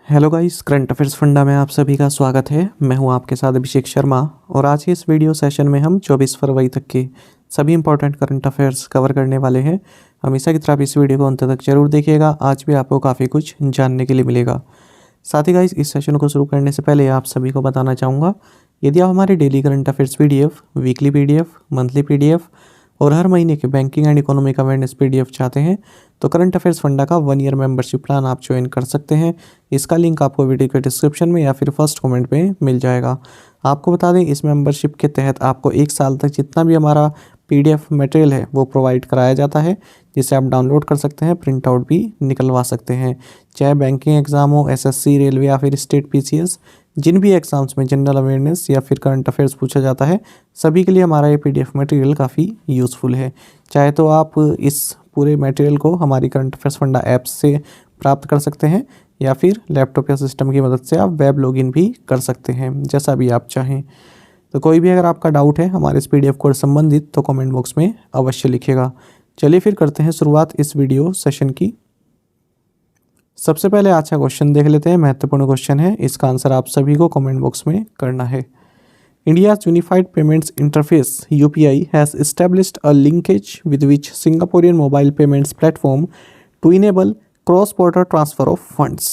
Hello guys, current affairs funda में आप सभी का स्वागत है। मैं हूं आपके साथ अभिषेक शर्मा और आज के इस वीडियो सेशन में हम 24 फरवरी तक के सभी इंपॉर्टेंट करंट अफेयर्स कवर करने वाले हैं। हमेशा की तरह आप इस वीडियो को अंत तक जरूर देखिएगा। आज भी आपको काफ़ी कुछ जानने के लिए मिलेगा। साथ ही गाइस, इस सेशन को शुरू करने से पहले आप सभी को बताना चाहूँगा, यदि आप हमारे daily current affairs PDF, weekly PDF, monthly PDF और हर महीने के banking and economic awareness PDF चाहते हैं तो करंट अफेयर्स फंडा का 1 ईयर मेंबरशिप प्लान आप ज्वाइन कर सकते हैं। इसका लिंक आपको वीडियो के डिस्क्रिप्शन में या फिर फर्स्ट कमेंट में मिल जाएगा। आपको बता दें, इस मेंबरशिप के तहत आपको 1 साल तक जितना भी हमारा PDF मटेरियल है वो प्रोवाइड कराया जाता है, जिसे आप डाउनलोड कर सकते हैं, प्रिंट आउट भी निकलवा सकते हैं। चाहे बैंकिंग एग्जाम हो, SSC, रेलवे या फिर स्टेट PCS, जिन भी एग्जाम्स में जनरल अवेयरनेस या फिर करंट अफेयर्स पूछा जाता है, सभी के लिए हमारा ये PDF मटेरियल काफ़ी यूज़फुल है। चाहे तो आप इस पूरे मटेरियल को हमारी करंट अफेयर्स फंडा ऐप से प्राप्त कर सकते हैं या फिर लैपटॉप या सिस्टम की मदद से आप वेब लॉगिन भी कर सकते हैं, जैसा भी आप चाहें। तो कोई भी अगर आपका डाउट है हमारे इस PDF कोर्स संबंधित तो कमेंट बॉक्स में अवश्य लिखिएगा। चलिए फिर करते हैं शुरुआत इस वीडियो सेशन की। सबसे पहले आज का क्वेश्चन देख लेते हैं। महत्वपूर्ण क्वेश्चन है, इसका आंसर आप सभी को कमेंट बॉक्स में करना है। India's Unified Payments Interface (UPI) has established a linkage with which Singaporean mobile payments platform to enable cross-border transfer of funds।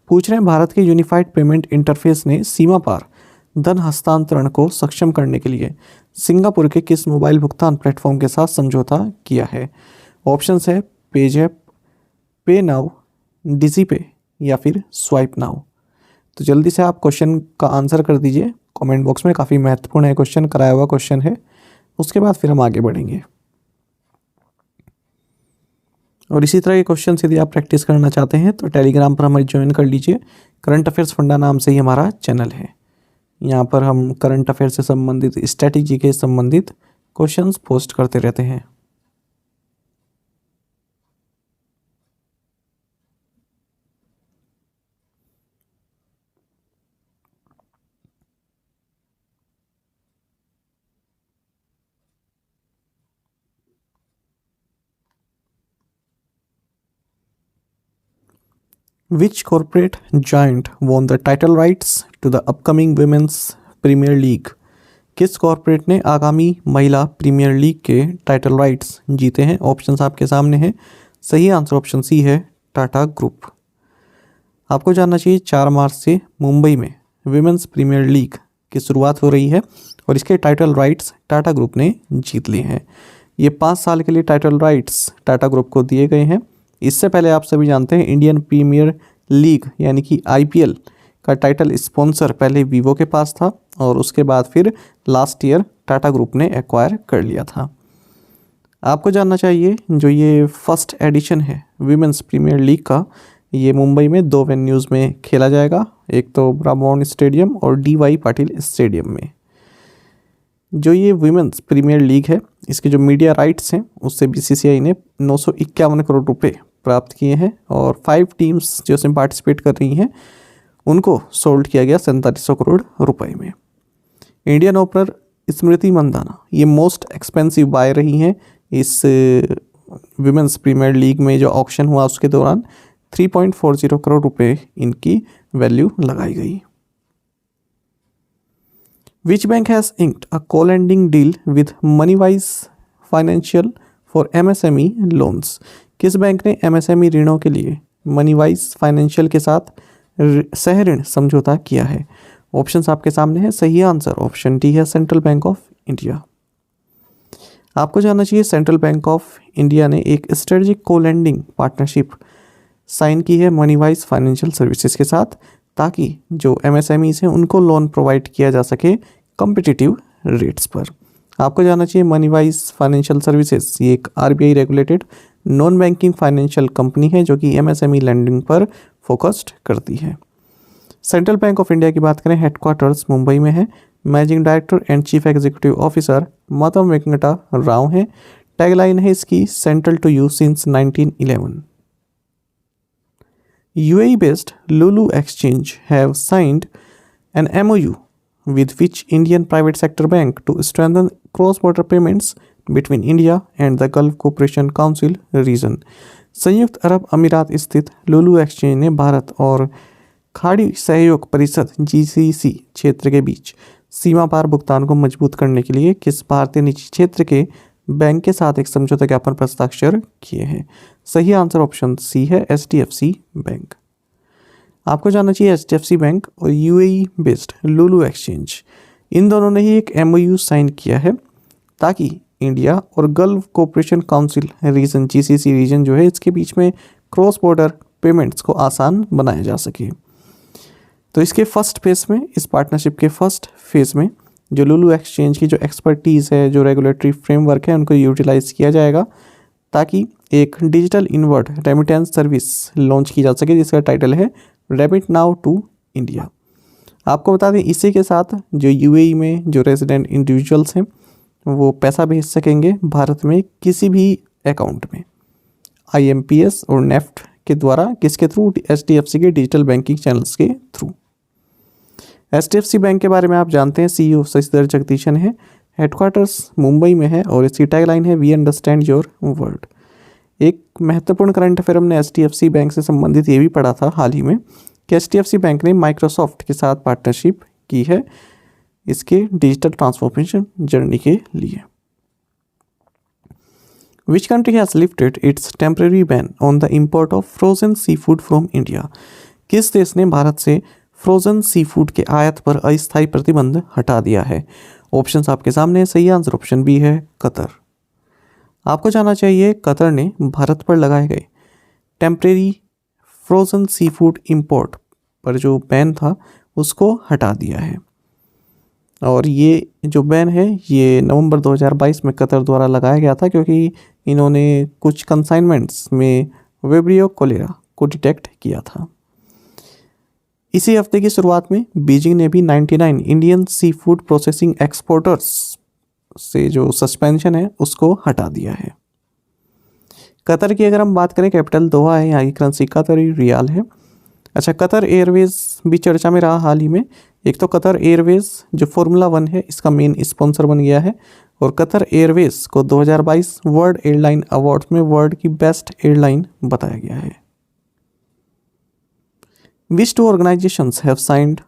पूछ रहे हैं, भारत के यूनिफाइड पेमेंट इंटरफेस ने सीमा पार धन हस्तांतरण को सक्षम करने के लिए सिंगापुर के किस मोबाइल भुगतान प्लेटफॉर्म के साथ समझौता किया है। ऑप्शंस है पेजैप, पे नाउ, डिजीपे या फिर स्वाइप नाउ। तो जल्दी से आप क्वेश्चन का आंसर कर दीजिए कमेंट बॉक्स में। काफ़ी महत्वपूर्ण है क्वेश्चन, कराया हुआ क्वेश्चन है। उसके बाद फिर हम आगे बढ़ेंगे और इसी तरह के क्वेश्चन यदि आप प्रैक्टिस करना चाहते हैं तो टेलीग्राम पर हमें ज्वाइन कर लीजिए। करंट अफेयर्स फंडा नाम से ही हमारा चैनल है। यहाँ पर हम करंट अफेयर से संबंधित, स्ट्रैटेजी के संबंधित क्वेश्चंस पोस्ट करते रहते हैं। Which corporate giant won the title rights to the upcoming Women's Premier League? किस कॉर्पोरेट ने आगामी महिला प्रीमियर लीग के टाइटल राइट्स जीते हैं? ऑप्शंस आपके सामने हैं। सही आंसर ऑप्शन सी है, टाटा ग्रुप। आपको जानना चाहिए 4 मार्च से मुंबई में विमेंस प्रीमियर लीग की शुरुआत हो रही है और इसके टाइटल राइट्स टाटा ग्रुप ने जीत लिए हैं। ये 5 साल के लिए टाइटल राइट्स टाटा ग्रुप को दिए गए हैं। इससे पहले आप सभी जानते हैं, इंडियन प्रीमियर लीग यानी कि IPL का टाइटल स्पॉन्सर पहले वीवो के पास था और उसके बाद फिर लास्ट ईयर टाटा ग्रुप ने एक्वायर कर लिया था। आपको जानना चाहिए, जो ये फर्स्ट एडिशन है विमेंस प्रीमियर लीग का, ये मुंबई में 2 वेन्यूज़ में खेला जाएगा। एक तो ब्रामोन स्टेडियम और DY पाटिल स्टेडियम में। जो ये विमेंस प्रीमियर लीग है, इसके जो मीडिया राइट्स हैं उससे BCCI ने 951 करोड़ रुपए प्राप्त किए हैं और 5 टीम्स जो इसमें पार्टिसिपेट कर रही हैं उनको सोल्ड किया गया 4700 करोड़ रुपए में। इंडियन ओपनर स्मृति मंदाना ये मोस्ट एक्सपेंसिव बाय रही हैं इस विमेंस प्रीमियर लीग में। जो ऑक्शन हुआ उसके दौरान 3.40 करोड़ रुपए इनकी वैल्यू लगाई गई। Which bank has inked a co-lending deal with Moneywise Financial for MSME loans? किस बैंक ने MSME ऋणों के लिए Moneywise Financial के साथ सह ऋण समझौता किया है? ऑप्शंस आपके सामने है। सही आंसर ऑप्शन डी है, सेंट्रल बैंक ऑफ इंडिया। आपको जानना चाहिए, सेंट्रल बैंक ऑफ इंडिया ने एक स्ट्रेटेजिक को-लेंडिंग पार्टनरशिप साइन की है Moneywise फाइनेंशियल सर्विसेज के साथ, ताकि जो MSMEs हैं उनको लोन प्रोवाइड किया जा सके कम्पिटिटिव रेट्स पर। आपको जानना चाहिए, Moneywise फाइनेंशियल सर्विसेज ये एक RBI regulated non banking financial company है जो कि MSME लैंडिंग पर फोकस्ड करती है। सेंट्रल बैंक ऑफ इंडिया की बात करें, हेडक्वार्टर्स मुंबई में है। Managing director and chief executive officer Madhav Venkata Rao हैं। टैगलाइन है इसकी, central to you since 1911। UAE-based Lulu Exchange have signed an MOU with which Indian private sector bank to strengthen cross-border payments between India and the Gulf Cooperation Council region। संयुक्त अरब अमीरात स्थित Lulu exchange ने भारत और खाड़ी सहयोग परिषद GCC क्षेत्र के बीच सीमा पार भुगतान को मजबूत करने के लिए किस भारतीय निजी क्षेत्र के बैंक के साथ एक समझौता ज्ञापन पर हस्ताक्षर किए हैं? सही आंसर ऑप्शन सी है, HDFC बैंक। आपको जानना चाहिए HDFC बैंक और UAE बेस्ड लुलु एक्सचेंज, इन दोनों ने ही एक MOU साइन किया है ताकि इंडिया और Gulf Cooperation Council region GCC region जो है इसके बीच में क्रॉस बॉर्डर पेमेंट्स को आसान बनाया जा सके। तो इसके फर्स्ट फेज में, इस पार्टनरशिप के फर्स्ट फेज में जो लुलु एक्सचेंज की जो एक्सपर्टीज़ है, जो रेगुलेटरी फ्रेमवर्क है, उनको यूटिलाइज किया जाएगा ताकि एक digital inward remittance service launch की जा सके जिसका टाइटल है रेमिट नाउ टू इंडिया। आपको बता दें इसी के साथ जो UAE में जो रेजिडेंट इंडिविजुअल्स हैं वो पैसा भेज सकेंगे भारत में किसी भी अकाउंट में IMPS और नेफ्ट के द्वारा, किसके थ्रू? HDFC के डिजिटल बैंकिंग चैनल्स के थ्रू। HDFC बैंक के बारे में आप जानते हैं, CEO शशिधर जगदीशन है, हेडक्वार्टर्स मुंबई में है और इसकी टैगलाइन है वी अंडरस्टैंड योर वर्ल्ड। एक महत्वपूर्ण करंट अफेयर हमने HDFC बैंक से संबंधित ये भी पढ़ा था हाल ही में कि HDFC बैंक ने माइक्रोसॉफ्ट के साथ पार्टनरशिप की है इसके डिजिटल ट्रांसफॉर्मेशन जर्नी के लिए। Which country has lifted its temporary ban on the import of frozen seafood from India? किस देश ने भारत से फ्रोजन सी फूड के आयात पर अस्थायी प्रतिबंध हटा दिया है? ऑप्शंस आपके सामने है, सही आंसर ऑप्शन बी है, कतर। आपको जानना चाहिए कतर ने भारत पर लगाए गए temporary frozen sea food import पर जो बैन था उसको हटा दिया है और ये जो बैन है ये नवंबर 2022 में कतर द्वारा लगाया गया था क्योंकि इन्होंने कुछ कंसाइनमेंट्स में वेब्रियो कोलेरा को डिटेक्ट किया था। इसी हफ्ते की शुरुआत में बीजिंग ने भी 99 Indian sea food processing exporters से जो सस्पेंशन है उसको हटा दिया है। कतर की अगर हम बात करें, कैपिटल दोहा है, यहाँ की करेंसी कतरी रियाल है। अच्छा, कतर एयरवेज भी चर्चा में रहा हाल ही में। एक तो कतर एयरवेज जो फॉर्मूला 1 है इसका मेन स्पॉन्सर बन गया है और कतर एयरवेज को 2022 वर्ल्ड एयरलाइन अवार्ड्स में वर्ल्ड की बेस्ट एयरलाइन बताया गया है। Which two organizations have signed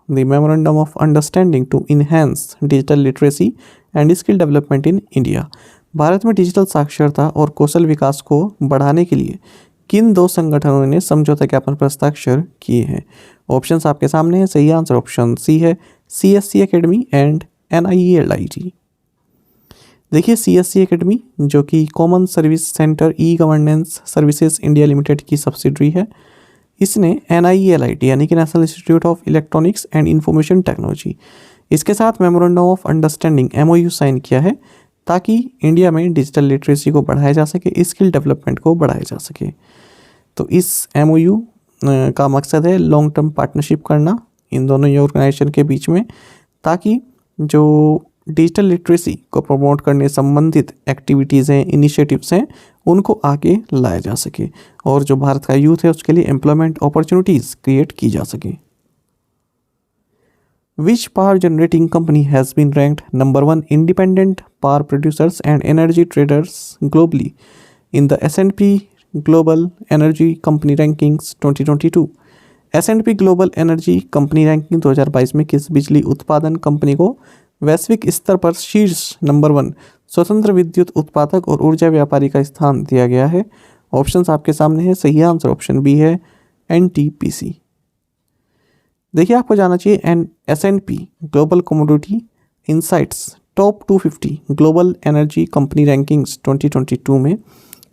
the Memorandum of Understanding to enhance digital literacy and skill development in India? Bharat में डिजिटल साक्षरता और कौशल विकास को बढ़ाने के लिए किन दो संगठनों ने समझौता ज्ञापन पर हस्ताक्षर किए हैं? ऑप्शंस आपके सामने है, सही आंसर ऑप्शन सी है, CSC एकेडमी एंड NIELIT। देखिए CSC एकेडमी जो कि common service centre e governance services India limited की सब्सिडरी है, इसने NIELIT यानी कि national institute of electronics and information technology, इसके साथ memorandum of understanding MOU sign किया है ताकि इंडिया में डिजिटल लिटरेसी को बढ़ाया जा सके, स्किल डेवलपमेंट को बढ़ाया जा सके। तो इस MOU का मकसद है लॉन्ग टर्म पार्टनरशिप करना इन दोनों ऑर्गेनाइजेशन के बीच में ताकि जो डिजिटल लिटरेसी को प्रमोट करने संबंधित एक्टिविटीज़ हैं, इनिशिएटिव्स हैं, उनको आगे लाया जा सके और जो भारत का यूथ है उसके लिए एम्प्लॉयमेंट अपॉर्चुनिटीज़ क्रिएट की जा सके। Which power generating company has been ranked number 1 independent power producers and energy traders globally in the S&P Global Energy Company Rankings 2022? S&P Global Energy Company Ranking 2022 में किस बिजली उत्पादन कंपनी को वैश्विक स्तर पर शीर्ष नंबर 1 स्वतंत्र विद्युत उत्पादक और ऊर्जा व्यापारी का स्थान दिया गया है? ऑप्शंस आपके सामने है, सही आंसर ऑप्शन बी है, NTPC। देखिए आपको जाना चाहिए S&P global commodity insights top 250 global energy company rankings 2022 में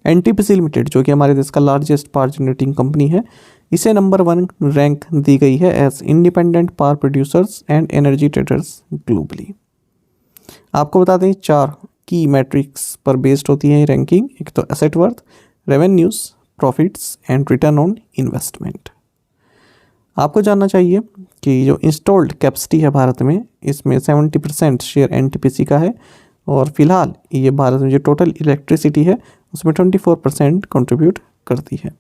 NTPC लिमिटेड जो कि हमारे देश का लार्जेस्ट पावर जनरेटिंग कंपनी है, इसे नंबर 1 रैंक दी गई है as independent power producers and energy traders globally. आपको बता दें 4 की मैट्रिक्स पर बेस्ड होती है रैंकिंग। एक तो asset worth, revenues, profits and return on investment. आपको जानना चाहिए कि जो इंस्टॉल्ड कैपेसिटी है भारत में, इसमें 70% शेयर NTPC का है और फिलहाल ये भारत में जो टोटल इलेक्ट्रिसिटी है उसमें 24% कंट्रीब्यूट करती है।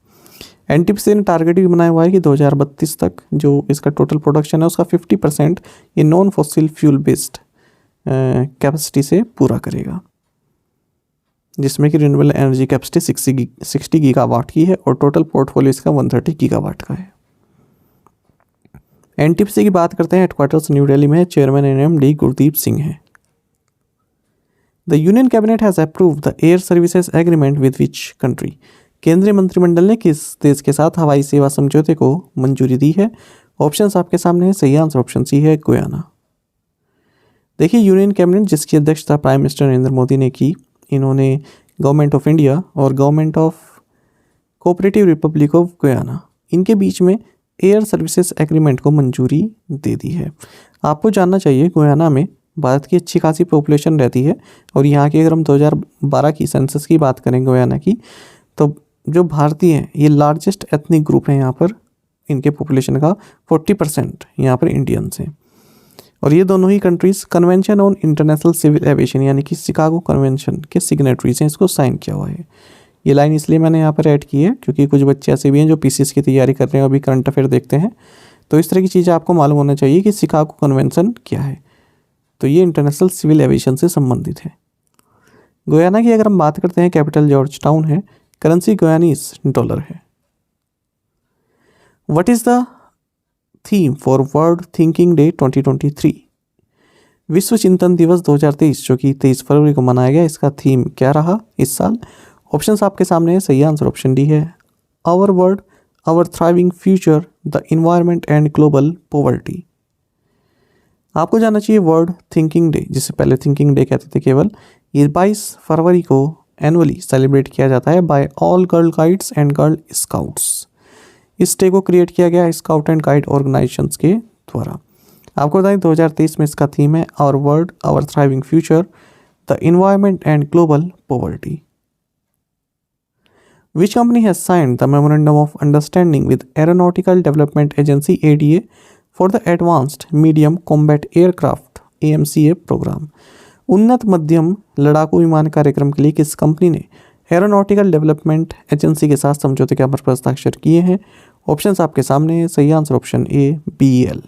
NTPC ने टारगेट भी बनाया हुआ है कि 2032 तक जो इसका टोटल प्रोडक्शन है उसका 50% ये non fossil fuel based capacity से पूरा करेगा, जिसमें कि रिन्यूएबल एनर्जी कैपेसिटी 60 गीगावाट की है और टोटल पोर्टफोलियो इसका 130 गीगावाट का है। एनटीपीसी की बात करते हैं, हेडक्वार्टर्स न्यू दिल्ली में है, चेयरमैन एनएमडी गुरदीप सिंह है। The union cabinet has approved the air services agreement with which country? केंद्रीय मंत्रिमंडल ने किस देश के साथ हवाई सेवा समझौते को मंजूरी दी है? ऑप्शंस आपके सामने है, सही आंसर ऑप्शन सी है, गुयाना। देखिए, यूनियन कैबिनेट जिसकी अध्यक्षता प्राइम मिनिस्टर नरेंद्र मोदी ने की, इन्होंने गवर्नमेंट ऑफ इंडिया और government of cooperative Republic of Guyana, इनके बीच में एयर सर्विसेज एग्रीमेंट को मंजूरी दे दी है। आपको जानना चाहिए, गुयाना में भारत की अच्छी खासी पॉपुलेशन रहती है और यहाँ की अगर हम 2012 की सेंसस की बात करें गुयाना की, तो जो भारतीय हैं ये लार्जेस्ट एथनिक ग्रुप है यहाँ पर। इनके पॉपुलेशन का 40% यहाँ पर इंडियंस हैं। और ये दोनों ही countries convention on international civil aviation यानी कि शिकागो कन्वेंशन के सिग्नेटरीज हैं, इसको साइन किया हुआ है। ये लाइन इसलिए मैंने यहाँ पर ऐड की है क्योंकि कुछ बच्चे ऐसे भी हैं जो पीसीएस की तैयारी कर रहे हैं और अभी करंट अफेयर देखते हैं, तो इस तरह की चीज़ें आपको मालूम होना चाहिए कि शिकागो कन्वेंशन क्या है। तो ये इंटरनेशनल सिविल एविएशन से संबंधित है। गुयाना की अगर हम बात करते हैं, कैपिटल जॉर्ज टाउन है, करेंसी गुयानीज डॉलर है। What is the theme for world thinking day 2023? विश्व चिंतन दिवस 2023 जो कि 23 फरवरी को मनाया गया, इसका थीम क्या रहा इस साल? ऑप्शंस आपके सामने है, सही आंसर ऑप्शन डी है, our world, our thriving future, the environment and global poverty. आपको जानना चाहिए, वर्ल्ड थिंकिंग डे, जिसे पहले थिंकिंग डे कहते थे केवल, ये 22 फरवरी को एनुअली सेलिब्रेट किया जाता है by all girl guides and girl scouts. इस डे को क्रिएट किया गया स्काउट एंड गाइड ऑर्गेनाइजेशंस के द्वारा। आपको बताएं 2023 में इसका थीम है our world, our thriving future, the environment and global poverty. Which company has signed the Memorandum of Understanding with Aeronautical Development Agency ADA for the Advanced Medium Combat Aircraft AMCA program? उन्नत मध्यम लड़ाकू विमान कार्यक्रम के लिए किस company ने aeronautical development agency के साथ समझौते के पर हस्ताक्षर किए हैं? ऑप्शंस आपके सामने है, सही आंसर ऑप्शन ए, BEL।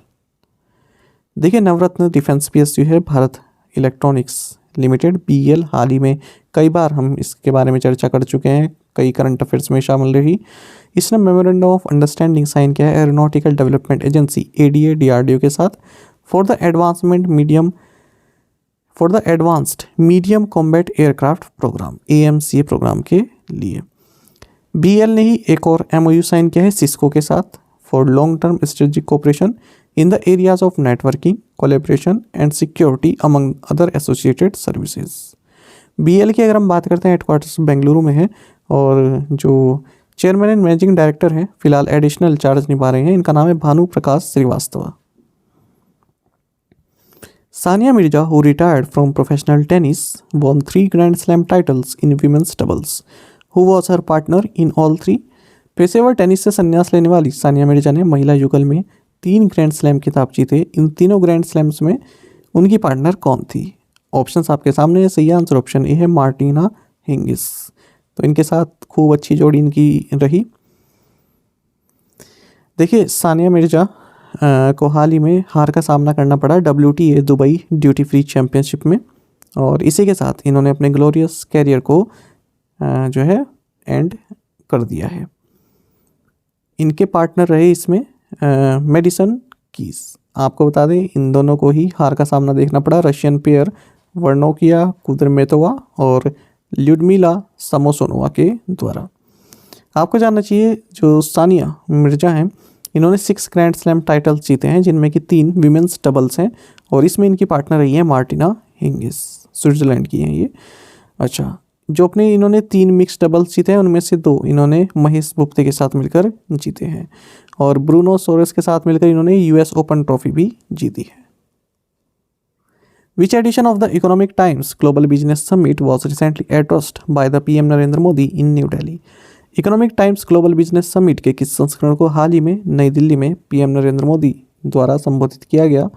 देखिए, नवरत्न डिफेंस PSU है भारत इलेक्ट्रॉनिक्स लिमिटेड, BEL। हाल ही में कई बार हम इसके बारे में चर्चा कर चुके हैं, कई करंट अफेयर्स में शामिल रही। इसने मेमोरेंडम ऑफ अंडरस्टैंडिंग साइन किया है aeronautical development agency ADA DRDO के साथ for the advanced medium combat aircraft programme AMCA programme के लिए। BEL ने ही एक और MOU साइन किया है सिस्को के साथ for long term strategic cooperation in the areas of networking, collaboration and security among other associated services. BEL की अगर हम बात करते हैं, हेडक्वार्टर्स बेंगलुरु में है और जो चेयरमैन एंड मैनेजिंग डायरेक्टर हैं, फिलहाल एडिशनल चार्ज निभा रहे हैं, इनका नाम है Bhanu Prakash Srivastava. Sania Mirza, who retired from professional tennis, won 3 grand slam titles in women's doubles, who was her partner in all 3? पेशेवर टेनिस से संन्यास लेने वाली सानिया मिर्जा ने महिला युगल में 3 ग्रैंड स्लैम खिताब जीते। इन तीनों ग्रैंड स्लैम्स में उनकी पार्टनर कौन थी? ऑप्शंस आपके सामने है, सही आंसर ऑप्शन ए है, मार्टिना हिंगिस। तो इनके साथ खूब अच्छी जोड़ी इनकी रही। देखिए, सानिया मिर्जा को हाल ही में हार का सामना करना पड़ा WTA Dubai duty free championship में, और इसी के साथ इन्होंने अपने ग्लोरियस कैरियर को जो है एंड कर दिया है। इनके पार्टनर रहे इसमें मेडिसन कीज। आपको बता दें, इन दोनों को ही हार का सामना देखना पड़ा, रशियन पेयर वर्नोकिया कुद्रमेतोवा और ल्यूडमिला समोसोनोवा के द्वारा। आपको जानना चाहिए, जो सानिया मिर्जा हैं, इन्होंने 6 ग्रैंड स्लैम टाइटल्स जीते हैं, जिनमें कि 3 विमेंस डबल्स हैं और इसमें इनकी पार्टनर रही है मार्टिना हिंगिस, स्विट्जरलैंड की हैं ये। अच्छा, जो अपने इन्होंने 3 मिक्स डबल्स जीते हैं, उनमें से 2 इन्होंने महेश भुप्ते के साथ मिलकर जीते हैं और ब्रूनो सोरेस के साथ मिलकर इन्होंने US ओपन ट्रॉफी भी जीती है। Which edition of the Economic Times Global Business Summit was recently addressed by the PM Narendra Modi in New Delhi? Economic times global business summit के किस संस्करण को हाल ही में नई दिल्ली में PM नरेंद्र मोदी द्वारा संबोधित किया गया?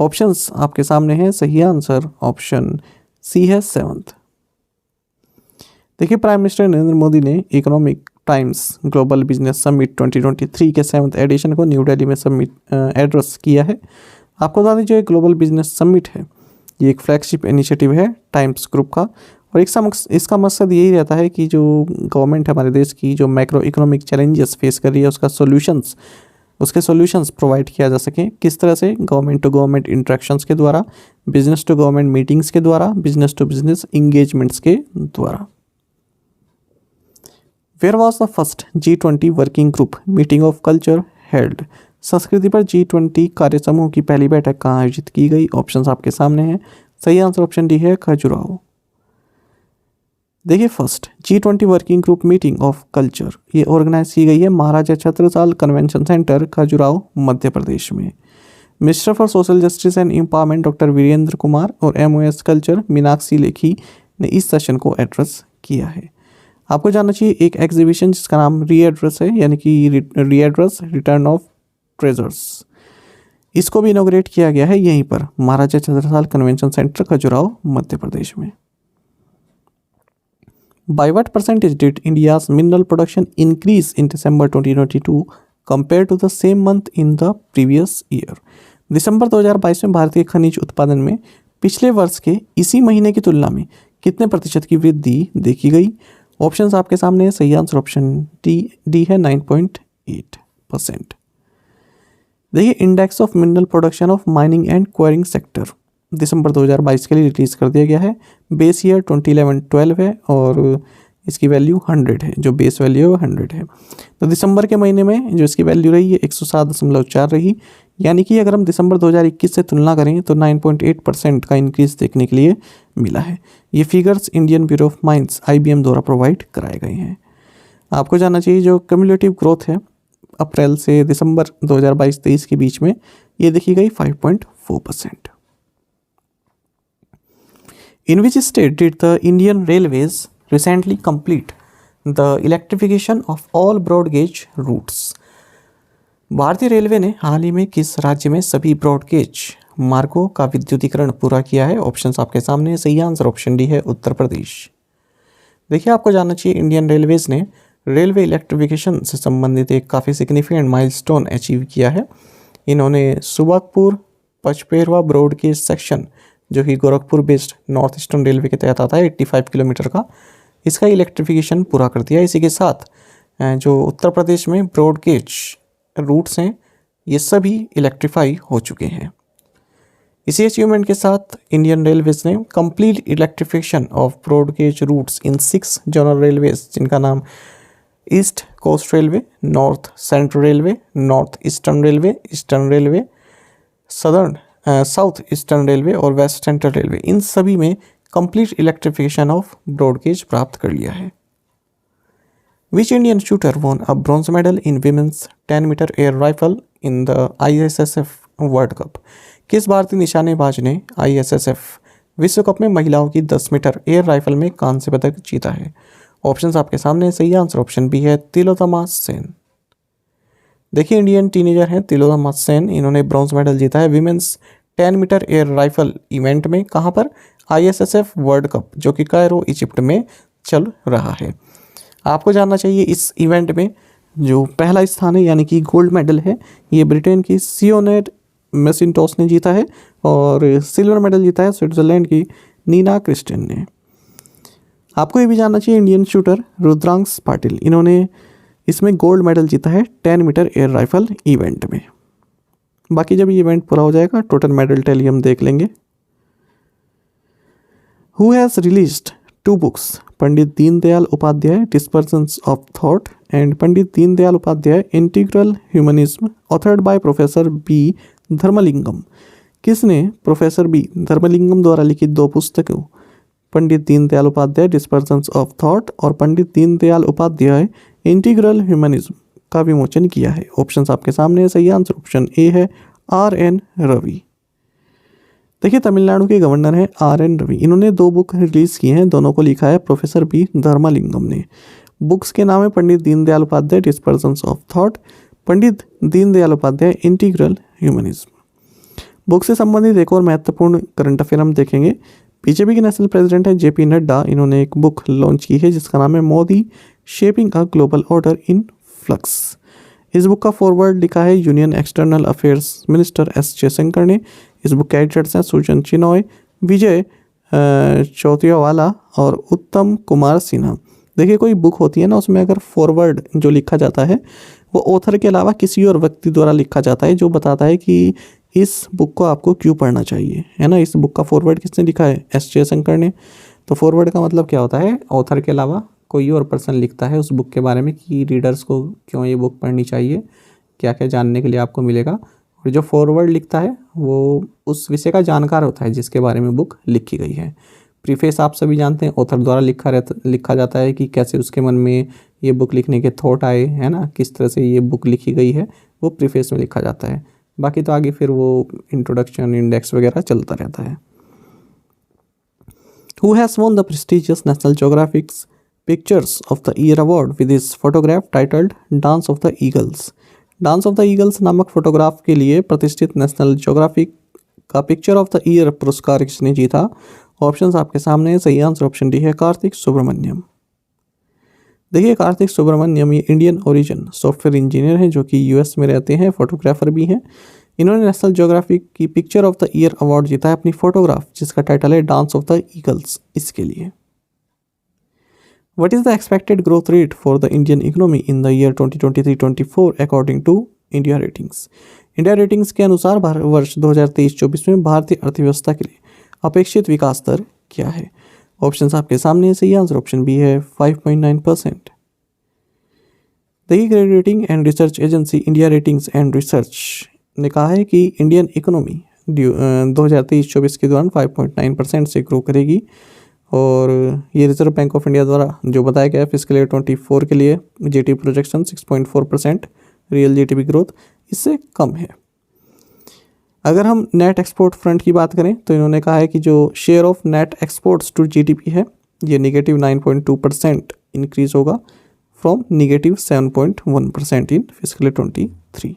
ऑप्शंस आपके सामने हैं, सही आंसर ऑप्शन सी है, 7th। देखिए, प्राइम मिनिस्टर नरेंद्र मोदी ने economic times global business summit 2023 के 7th एडिशन को न्यू दिल्ली में एड्रेस किया है। आपको बता दें, जो ग्लोबल बिजनेस समिट है, ये एक फ्लैगशिप इनिशिएटिव है टाइम्स ग्रुप का, और इसका मकसद यही रहता है कि जो गवर्नमेंट है हमारे देश की, जो मैक्रो इकोनॉमिक चैलेंजेस फेस कर रही है, उसका सॉल्यूशंस उसके सॉल्यूशंस प्रोवाइड किया जा सके। किस तरह से? गवर्नमेंट टू गवर्नमेंट इंटरेक्शंस के द्वारा, बिजनेस टू गवर्नमेंट मीटिंग्स के द्वारा, बिजनेस टू बिजनेस इंगेजमेंट्स के द्वारा। Where was the first G20 working group meeting of culture held? संस्कृति पर G20 कार्य समूह की पहली बैठक कहाँ आयोजित की गई? ऑप्शंस आपके सामने हैं। सही आंसर ऑप्शन डी है, खजुराहो। देखिए, first G20 working group meeting of culture ये ऑर्गेनाइज की गई है महाराजा छत्रसाल कन्वेंशन सेंटर, खजुराहो, मध्य प्रदेश में। Minister for social justice and empowerment doctor Virendra Kumar और MOS कल्चर मीनाक्षी लेखी ने इस सेशन को एड्रेस किया है। आपको जानना चाहिए एक एग्जीबिशन जिसका नाम रीएड्रेस है, यानी कि रीएड्रेस रिटर्न ऑफ ट्रेजर्स, इसको भी इनॉग्रेट किया गया है यहीं पर महाराजा छत्रसाल कन्वेंशन सेंटर, खजुराहो, मध्य प्रदेश में। By what percentage did India's mineral production increase in December 2022 compared to the same month in the previous year? दिसंबर 2022 में भारतीय खनिज उत्पादन में पिछले वर्ष के इसी महीने की तुलना में कितने प्रतिशत की वृद्धि देखी गई? ऑप्शंस आपके सामने है। सही आंसर ऑप्शन डी है, 9.8%। देखिए, index of mineral production of mining and quarrying sector दिसंबर 2022 के लिए रिलीज कर दिया गया है। बेस ईयर 2011-12 है और इसकी वैल्यू 100 है, जो बेस वैल्यू है वो 100 है। तो दिसंबर के महीने में जो इसकी वैल्यू रही है 107.4 रही, यानी कि अगर हम दिसंबर 2021 से तुलना करें तो 9.8% का इंक्रीज देखने के लिए मिला है। ये figures Indian bureau of mines IBM द्वारा प्रोवाइड कराए गए हैं। आपको जानना चाहिए जो कम्युलेटिव ग्रोथ है अप्रैल से दिसंबर 2022-23 के बीच में, ये देखी गई 5.4%। In which state did the Indian Railways recently complete the electrification of all broad gauge routes? भारतीय रेलवे ने हाल ही में किस राज्य में सभी ब्रॉड गेज मार्गों का विद्युतीकरण पूरा किया है? ऑप्शंस आपके सामने है। सही आंसर ऑप्शन डी है, उत्तर प्रदेश। देखिए, आपको जानना चाहिए इंडियन रेलवेज ने रेलवे इलेक्ट्रिफिकेशन से संबंधित एक काफ़ी सिग्निफिकेंट माइलस्टोन अचीव किया है। इन्होंने सुबकपुर पचपेरवा ब्रॉड गेज सेक्शन, जो कि Gorakhpur based north eastern railway के तहत आता है 85 किलोमीटर का, इसका इलेक्ट्रिफिकेशन पूरा कर दिया। इसी के साथ जो उत्तर प्रदेश में ब्रॉड गेज रूट्स हैं ये सभी इलेक्ट्रीफाई हो चुके हैं। इसी अचीवमेंट के साथ इंडियन रेलवेज ने complete electrification of broad gauge routes in 6 zonal railways, जिनका नाम east coast railway, north central railway, north eastern railway, eastern railway, south eastern railway और वेस्ट सेंट्रल रेलवे, इन सभी में complete electrification of broad gauge प्राप्त कर लिया है। Which Indian shooter won a bronze medal in women's 10-meter air rifle in the ISSF World Cup? किस भारतीय निशानेबाज ने ISSF विश्व कप में महिलाओं की 10 मीटर एयर राइफल में कांस्य पदक जीता है? ऑप्शंस आपके सामने। सही आंसर ऑप्शन बी है, तिलोत्तमा सेन। देखिए, इंडियन टीनेजर हैं तिलोत्तमा सेन, इन्होंने ब्रॉन्ज मेडल जीता है women's 10 metre air rifle event में। कहाँ पर? ISSF वर्ल्ड कप, जो कि कायरो इजिप्ट में चल रहा है। आपको जानना चाहिए इस इवेंट में जो पहला स्थान है, यानी कि गोल्ड मेडल है, ये ब्रिटेन की सियोनेट मैकिंटॉश ने जीता है और सिल्वर मेडल जीता है स्विट्जरलैंड की नीना क्रिस्टियन ने। आपको ये भी जानना चाहिए इंडियन शूटर रुद्रांश पाटिल, इन्होंने इसमें गोल्ड मेडल जीता है 10 मीटर एयर राइफल इवेंट में। बाकी जब ये इवेंट पूरा हो जाएगा टोटल मेडल टैली हम देख लेंगे। Who has released 2 books, Pandit Deendayal Upadhyay dispersions of thought and Pandit Deendayal Upadhyay integral humanism, authored by professor B Dharmalingam? किसने प्रोफेसर बी धर्मलिंगम द्वारा लिखित 2 पुस्तकों Pandit Deendayal Upadhyay dispersions of thought और पंडित दीनदयाल उपाध्याय इंटीग्रल ह्यूमनिज्म का विमोचन किया है? ऑप्शंस आपके सामने है। सही आंसर ऑप्शन ए है, RN रवि। देखिए, तमिलनाडु के गवर्नर हैं RN रवि, इन्होंने 2 बुक रिलीज की हैं, दोनों को लिखा है प्रोफेसर बी धर्मलिंगम ने। बुक्स के नाम है Pandit Deendayal Upadhyay dispersions of thought, Pandit Deendayal Upadhyay integral humanism. Book से संबंधित एक और महत्वपूर्ण करंट अफेयर हम देखेंगे। बीजेपी के नेशनल प्रेसिडेंट है JP नड्डा, इन्होंने एक बुक लॉन्च की है जिसका नाम है Modi shaping a global order in flux. इस बुक का फॉरवर्ड लिखा है union external affairs minister S Jaishankar ने। इस बुक के एडिटर्स हैं सुजन चिनॉय, विजय चौतियावाला और उत्तम कुमार सिन्हा। देखिए कोई बुक होती है ना, उसमें अगर फॉरवर्ड जो लिखा जाता है वो ऑथर के अलावा किसी और व्यक्ति द्वारा लिखा जाता है, जो बताता है कि इस बुक को आपको क्यों पढ़ना चाहिए, है ना। इस बुक का फॉरवर्ड किसने लिखा है? एस जयशंकर ने। तो फॉरवर्ड का मतलब क्या होता है? ऑथर के अलावा कोई और पर्सन लिखता है उस बुक के बारे में कि रीडर्स को क्यों ये बुक पढ़नी चाहिए, क्या क्या जानने के लिए आपको मिलेगा। और जो फॉरवर्ड लिखता है वो उस विषय का जानकार होता है जिसके बारे में बुक लिखी गई है। प्रीफेस आप सभी जानते हैं, ऑथर द्वारा लिखा जाता है कि कैसे उसके मन में ये बुक लिखने के थॉट आए, है ना, किस तरह से ये बुक लिखी गई है, वो प्रीफेस में लिखा जाता है। बाकी तो आगे फिर वो इंट्रोडक्शन, इंडेक्स वगैरह चलता रहता है। Who has won the prestigious National Geographic's Pictures of the Year Award with his photograph titled Dance of the Eagles? Dance of the eagles नामक फोटोग्राफ के लिए प्रतिष्ठित नेशनल ज्योग्राफिक का पिक्चर ऑफ द ईयर पुरस्कार किसने जीता? Options आपके सामने है। सही आंसर ऑप्शन डी है, कार्तिक सुब्रमण्यम। देखिए कार्तिक सुब्रमण्यम ये इंडियन ओरिजिन सॉफ्टवेयर इंजीनियर हैं जो कि यूएस में रहते हैं, फोटोग्राफर भी हैं। इन्होंने नेशनल ज्योग्राफिक की picture of the year award जीता है अपनी फोटोग्राफ जिसका टाइटल है डांस ऑफ द ईगल्स, इसके लिए। What is the expected growth rate for the Indian economy in the year 2023-24 according to India Ratings? India ratings के अनुसार वर्ष 2023-24 में भारतीय अर्थव्यवस्था के लिए अपेक्षित विकास दर क्या है? ऑप्शंस आपके सामने है। सही आंसर ऑप्शन बी है, 5.9%। देखिए credit rating and research agency India ratings and research ने कहा है कि इंडियन इकोनॉमी 2023-24 के दौरान 5.9% से ग्रो करेगी। और ये रिजर्व बैंक ऑफ इंडिया द्वारा जो बताया गया है फिस्कल ईयर 24 के लिए GDP projection 6.4%, real GDP growth इससे कम है। अगर हम नेट एक्सपोर्ट फ्रंट की बात करें तो इन्होंने कहा है कि जो share of net exports to GDP है ये -9.2% इंक्रीज होगा from -7.1% in fiscal year 23।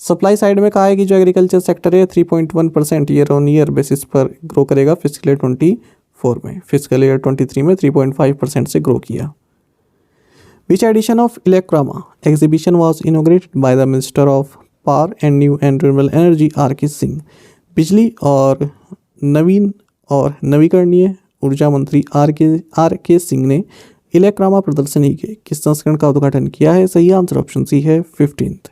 Supply side में कहा है कि जो एग्रीकल्चर सेक्टर है 3.1% ईयर ऑन ईयर बेसिस पर ग्रो करेगा फिस्कल ईयर 24 में। फिस्कल ईयर 23 में 3.5% से ग्रो किया। Which edition of Elecrama exhibition was inaugurated by the minister of power and new and renewable energy R K. Singh? बिजली और नवीन और नवीकरणीय ऊर्जा मंत्री आर.के. सिंह ने इलेक्ट्रामा प्रदर्शनी के किस संस्करण का उद्घाटन किया है? सही आंसर ऑप्शन सी है, 15th।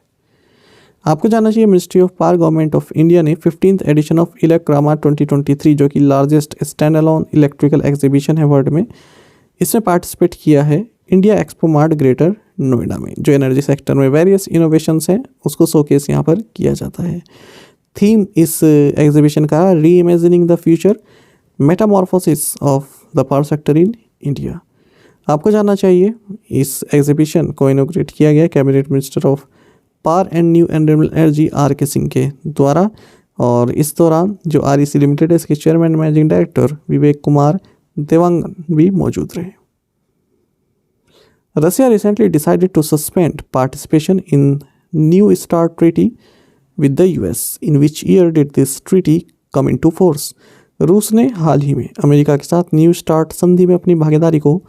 आपको जानना चाहिए ministry of power government of India ने 15th एडिशन ऑफ इलेक्ट्रामा 2023 जो कि largest stand alone electrical exhibition है वर्ल्ड में, इसमें पार्टिसिपेट किया है India expo mart greater Noida में। जो एनर्जी सेक्टर में वेरियस इनोवेशंस हैं उसको शोकेस यहाँ पर किया जाता है। थीम इस एग्जीबिशन का reimagining the future metamorphosis of the power sector in India. आपको जानना चाहिए इस एग्जीबिशन को इनोग्रेट किया गया cabinet minister of power and new and renewable energy R K. Singh के द्वारा। और इस दौरान जो आर.ई.सी. लिमिटेड है इसके chairman managing director Vivek Kumar Devangan भी मौजूद रहे। Russia recently decided to suspend participation in new start treaty with the US. In which year did this treaty come into force? रूस ने हाल ही में अमेरिका के साथ न्यू स्टार्ट संधि में अपनी भागीदारी को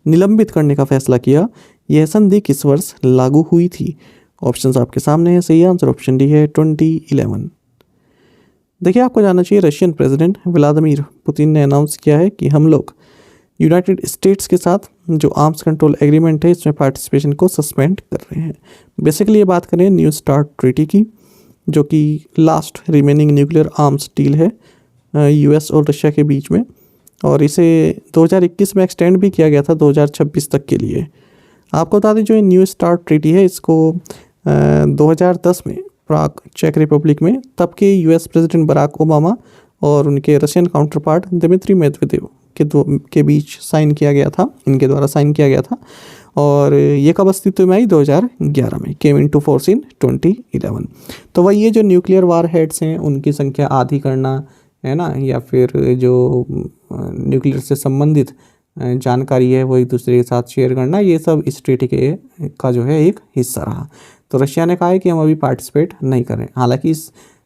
निलंबित करने का फैसला किया। यह संधि किस वर्ष लागू हुई थी? ऑप्शंस आपके सामने है। सही आंसर ऑप्शन डी है, 2011। देखिए आपको जानना चाहिए रशियन प्रेसिडेंट व्लादिमीर पुतिन ने अनाउंस किया है कि हम लोग यूनाइटेड स्टेट्स के साथ जो आर्म्स कंट्रोल एग्रीमेंट है इसमें पार्टिसिपेशन को सस्पेंड कर रहे हैं। बेसिकली ये बात करें न्यू स्टार्ट ट्रीटी की, जो कि last remaining nuclear arms deal है यूएस और रशिया के बीच में, और इसे 2021 में एक्सटेंड भी किया गया था 2026 तक के लिए। आपको बता दें जो न्यू स्टार्ट ट्रीटी है इसको 2010 में प्राग चेक रिपब्लिक में तब के यूएस प्रेसिडेंट बराक ओबामा और उनके Russian counterpart Dmitry Medvedev के बीच साइन किया गया था, इनके द्वारा साइन किया गया था। और ये कब अस्तित्व में आई? 2011 में, केम इनटू फोर्स इन 2011। तो वही ये जो न्यूक्लियर वार हेड्स हैं उनकी संख्या आधी करना है ना, या फिर जो न्यूक्लियर से संबंधित जानकारी है वो एक दूसरे के साथ शेयर करना, ये सब इस ट्रीटी का जो है एक हिस्सा रहा। तो रशिया ने कहा है कि हम अभी पार्टिसिपेट नहीं कर रहे। हालांकि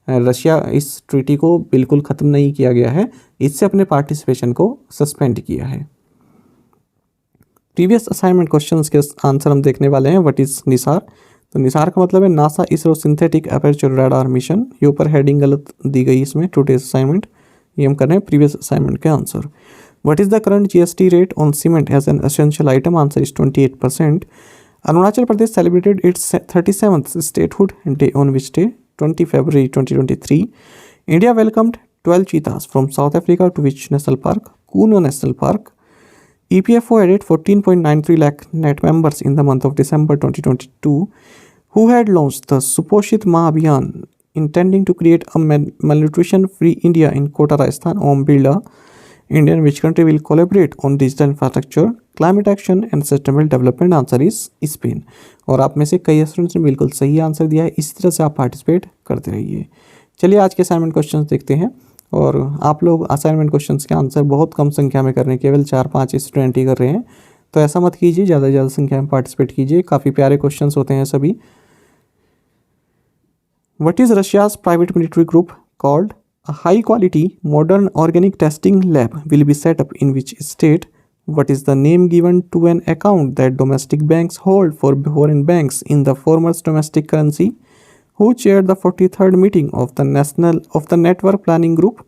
रशिया इस ट्रीटी को बिल्कुल ख़त्म नहीं किया गया है, इससे अपने पार्टिसिपेशन को सस्पेंड किया है। प्रीवियस असाइनमेंट क्वेश्चंस के आंसर हम देखने वाले हैं। What is Nisar? तो निसार का मतलब है NASA ISRO synthetic aperture radar mission. ये ऊपर हेडिंग गलत दी गई इसमें, टुडेज असाइनमेंट, ये हम कर रहे हैं प्रीवियस असाइनमेंट के answer. What is the current GST rate on cement as an essential item? Answer is 28%. Arunachal Pradesh celebrated its 37th statehood day on which day? 20 February 2023. India welcomed 12 cheetahs from South Africa to which national park? Kuno National Park. EPFO added 14.93 lakh net members in the month of December 2022. Who had launched the Suposhit Ma Abhiyan, intending to create a malnutrition-free India in Kota, Rajasthan? Om Birla. Indian, which country will collaborate on digital infrastructure, climate action and sustainable development? Answer is Spain. और आप में से कई students ने बिल्कुल सही answer दिया है। इस तरह से आप पार्टिसिपेट करते रहिए। चलिए आज के असाइनमेंट क्वेश्चंस देखते हैं। और आप लोग असाइनमेंट क्वेश्चंस के आंसर बहुत कम संख्या में कर रहे हैं, केवल 4-5 स्टूडेंट ही कर रहे हैं, तो ऐसा मत कीजिए, ज़्यादा से ज़्यादा संख्या में पार्टिसिपेट कीजिए। काफ़ी प्यारे क्वेश्चंस होते हैं सभी। What is Russia's private military group called? A high-quality, modern organic testing lab will be set up in which state? What is the name given to an account that domestic banks hold for foreign banks in the former domestic currency? Who chaired the 43rd meeting of the Network Planning Group,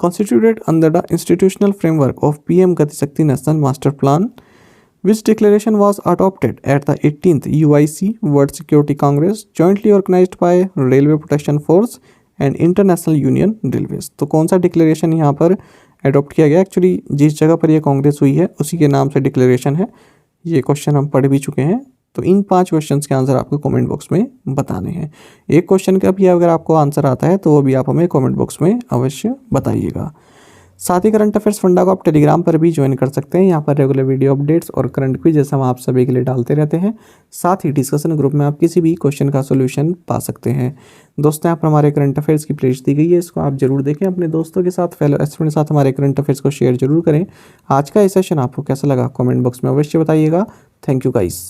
constituted under the institutional framework of PM Gati Shakti National Master Plan? Which declaration was adopted at the 18th UIC World Security Congress, jointly organized by Railway Protection Force and international union railways? तो कौन सा declaration यहाँ पर adopt किया गया? Actually जिस जगह पर यह कांग्रेस हुई है उसी के नाम से डिक्लेरेशन है। ये क्वेश्चन हम पढ़ भी चुके हैं। तो इन 5 क्वेश्चंस के आंसर आपको कमेंट बॉक्स में बताने हैं। एक क्वेश्चन का भी अगर आपको आंसर आता है तो वो भी आप हमें कमेंट बॉक्स में अवश्य बताइएगा। साथ ही करंट अफेयर्स फंडा को आप टेलीग्राम पर भी ज्वाइन कर सकते हैं। यहाँ पर रेगुलर वीडियो अपडेट्स और करंट क्विज जैसा हम आप सभी के लिए डालते रहते हैं। साथ ही डिस्कशन ग्रुप में आप किसी भी क्वेश्चन का सोल्यूशन पा सकते हैं। दोस्तों, यहाँ पर हमारे करंट अफेयर्स की प्लेलिस्ट दी गई है, इसको आप जरूर देखें। अपने दोस्तों के साथ, फेलो स्टूडेंट के साथ हमारे करंट अफेयर्स को शेयर जरूर करें। आज का ये सेशन आपको कैसा लगा कॉमेंट बॉक्स में अवश्य बताइएगा। Thank you guys.